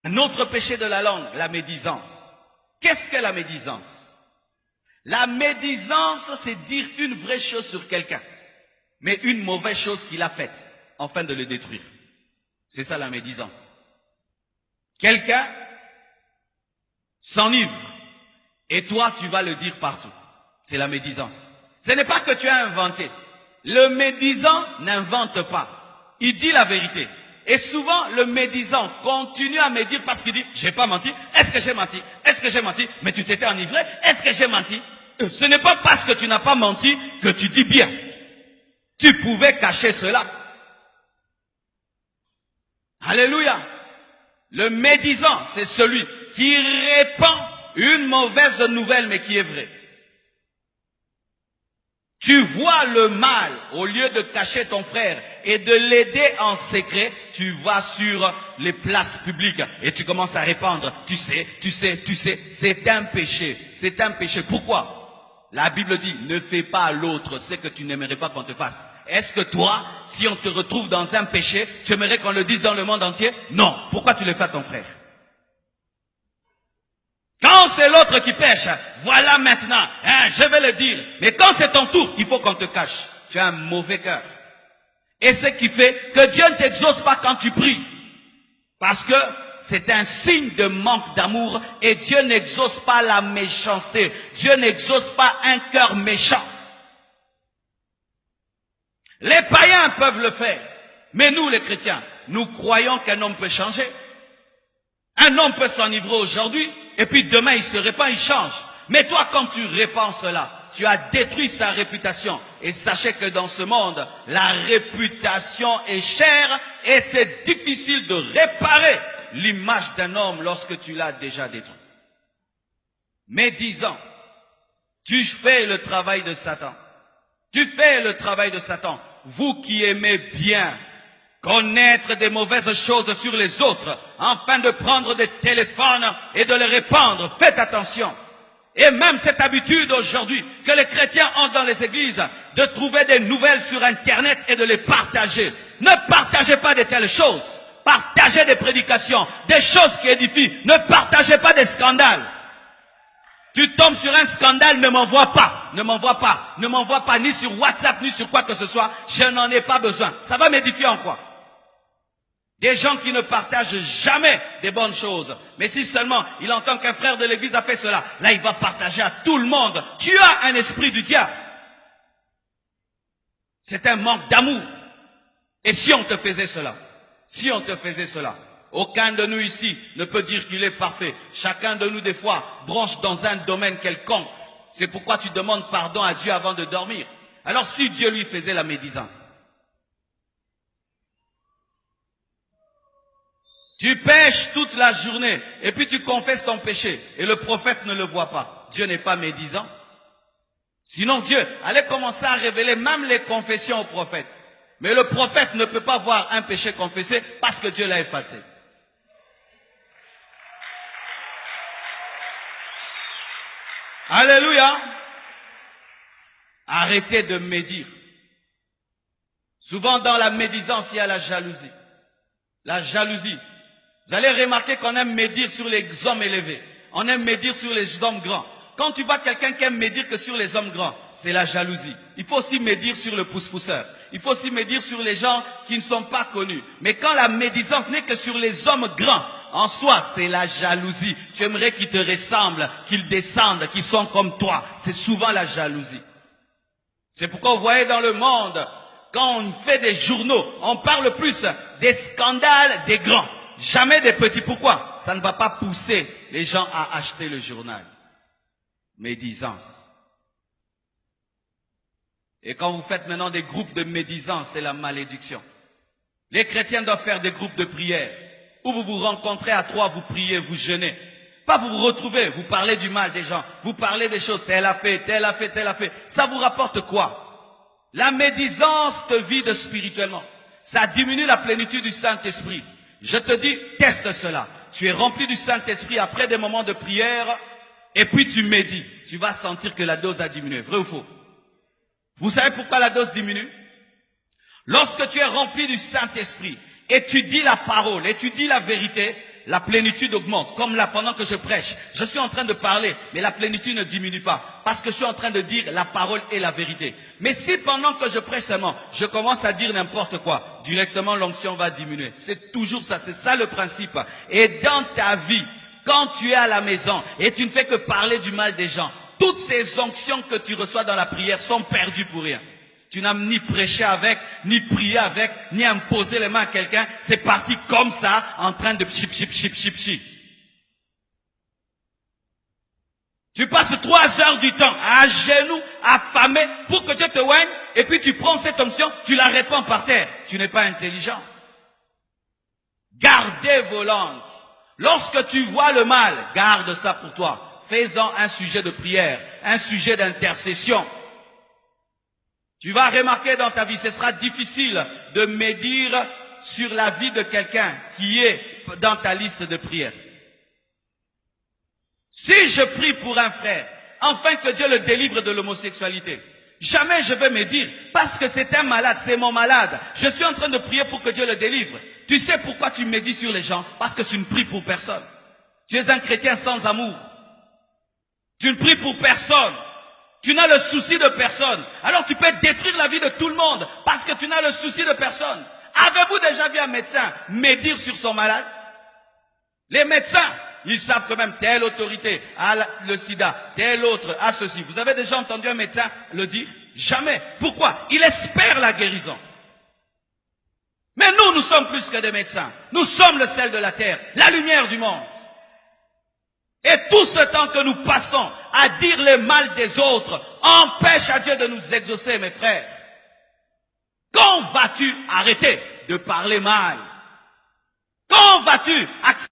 Un autre péché de la langue, la médisance. Qu'est-ce que la médisance? La médisance, c'est dire une vraie chose sur quelqu'un, mais une mauvaise chose qu'il a faite, afin de le détruire. C'est ça la médisance. Quelqu'un s'enivre, et toi, tu vas le dire partout. C'est la médisance. Ce n'est pas que tu as inventé. Le médisant n'invente pas. Il dit la vérité. Et souvent, le médisant continue à médire parce qu'il dit, j'ai pas menti. Est-ce que j'ai menti? Est-ce que j'ai menti? Mais tu t'étais enivré. Est-ce que j'ai menti? Ce n'est pas parce que tu n'as pas menti que tu dis bien. Tu pouvais cacher cela. Alléluia. Le médisant, c'est celui qui répand une mauvaise nouvelle, mais qui est vraie. Tu vois le mal, au lieu de cacher ton frère et de l'aider en secret, tu vas sur les places publiques et tu commences à répandre. Tu sais, c'est un péché. C'est un péché. Pourquoi? La Bible dit, ne fais pas à l'autre ce que tu n'aimerais pas qu'on te fasse. Est-ce que toi, si on te retrouve dans un péché, tu aimerais qu'on le dise dans le monde entier? Non. Pourquoi tu le fais à ton frère? Quand c'est l'autre qui pêche, voilà maintenant, je vais le dire. Mais quand c'est ton tour, il faut qu'on te cache. Tu as un mauvais cœur. Et ce qui fait que Dieu ne t'exauce pas quand tu pries. Parce que c'est un signe de manque d'amour et Dieu n'exauce pas la méchanceté. Dieu n'exauce pas un cœur méchant. Les païens peuvent le faire. Mais nous, les chrétiens, nous croyons qu'un homme peut changer. Un homme peut s'enivrer aujourd'hui. Et puis demain, il se répand, il change. Mais toi, quand tu répands cela, tu as détruit sa réputation. Et sachez que dans ce monde, la réputation est chère et c'est difficile de réparer l'image d'un homme lorsque tu l'as déjà détruit. Médisant, tu fais le travail de Satan. Tu fais le travail de Satan. Vous qui aimez bien connaître des mauvaises choses sur les autres, afin de prendre des téléphones et de les répandre. Faites attention. Et même cette habitude aujourd'hui que les chrétiens ont dans les églises, de trouver des nouvelles sur Internet et de les partager. Ne partagez pas de telles choses. Partagez des prédications, des choses qui édifient. Ne partagez pas des scandales. Tu tombes sur un scandale, ne m'envoie pas. Ne m'envoie pas. Ne m'envoie pas ni sur WhatsApp, ni sur quoi que ce soit. Je n'en ai pas besoin. Ça va m'édifier en quoi? Des gens qui ne partagent jamais des bonnes choses. Mais si seulement il entend qu'un frère de l'église a fait cela, là il va partager à tout le monde. Tu as un esprit du diable. C'est un manque d'amour. Et si on te faisait cela? Si on te faisait cela? Aucun de nous ici ne peut dire qu'il est parfait. Chacun de nous des fois branche dans un domaine quelconque. C'est pourquoi tu demandes pardon à Dieu avant de dormir. Alors si Dieu lui faisait la médisance? Tu pêches toute la journée et puis tu confesses ton péché et le prophète ne le voit pas. Dieu n'est pas médisant. Sinon Dieu allait commencer à révéler même les confessions au prophète. Mais le prophète ne peut pas voir un péché confessé parce que Dieu l'a effacé. Alléluia. Arrêtez de médire. Souvent dans la médisance, il y a la jalousie. La jalousie. Vous allez remarquer qu'on aime médire sur les hommes élevés. On aime médire sur les hommes grands. Quand tu vois quelqu'un qui aime médire que sur les hommes grands, c'est la jalousie. Il faut aussi médire sur le pousse-pousseur. Il faut aussi médire sur les gens qui ne sont pas connus. Mais quand la médisance n'est que sur les hommes grands, en soi, c'est la jalousie. Tu aimerais qu'ils te ressemblent, qu'ils descendent, qu'ils sont comme toi. C'est souvent la jalousie. C'est pourquoi vous voyez dans le monde, quand on fait des journaux, on parle plus des scandales des grands. Jamais des petits. Pourquoi? Ça ne va pas pousser les gens à acheter le journal. Médisance. Et quand vous faites maintenant des groupes de médisance, c'est la malédiction. Les chrétiens doivent faire des groupes de prière où vous vous rencontrez à trois, vous priez, vous jeûnez. Pas vous vous retrouvez, vous parlez du mal des gens, vous parlez des choses, tel a fait, tel a fait, tel a fait. Ça vous rapporte quoi? La médisance te vide spirituellement. Ça diminue la plénitude du Saint-Esprit. Je te dis, teste cela. Tu es rempli du Saint-Esprit après des moments de prière et puis tu médites. Tu vas sentir que la dose a diminué. Vrai ou faux? Vous savez pourquoi la dose diminue? Lorsque tu es rempli du Saint-Esprit et tu dis la parole et tu dis la vérité, la plénitude augmente. Comme là, pendant que je prêche, je suis en train de parler, mais la plénitude ne diminue pas. Parce que je suis en train de dire la parole et la vérité. Mais si pendant que je prêche seulement, je commence à dire n'importe quoi, directement l'onction va diminuer. C'est toujours ça, c'est ça le principe. Et dans ta vie, quand tu es à la maison et tu ne fais que parler du mal des gens, toutes ces onctions que tu reçois dans la prière sont perdues pour rien. Tu n'as ni prêché avec, ni prié avec, ni imposé les mains à quelqu'un. C'est parti comme ça, en train de chip, chip, chip, chip, chip. Tu passes 3 heures du temps à genoux, affamé, pour que Dieu te oigne, et puis tu prends cette onction, tu la répands par terre. Tu n'es pas intelligent. Gardez vos langues. Lorsque tu vois le mal, garde ça pour toi. Fais-en un sujet de prière, un sujet d'intercession. Tu vas remarquer dans ta vie, ce sera difficile de médire sur la vie de quelqu'un qui est dans ta liste de prières. Si je prie pour un frère, afin que Dieu le délivre de l'homosexualité, jamais je vais me dire, parce que c'est un malade, c'est mon malade, je suis en train de prier pour que Dieu le délivre. Tu sais pourquoi tu médites sur les gens? Parce que tu ne pries pour personne. Tu es un chrétien sans amour. Tu ne pries pour personne. Tu n'as le souci de personne. Alors tu peux détruire la vie de tout le monde parce que tu n'as le souci de personne. Avez-vous déjà vu un médecin médire sur son malade? Les médecins, ils savent quand même telle autorité a le sida, telle autre a ceci. Vous avez déjà entendu un médecin le dire? Jamais. Pourquoi? Il espère la guérison. Mais nous sommes plus que des médecins. Nous sommes le sel de la terre, la lumière du monde. Et tout ce temps que nous passons à dire le mal des autres empêche à Dieu de nous exaucer, mes frères. Quand vas-tu arrêter de parler mal? Quand vas-tu accepter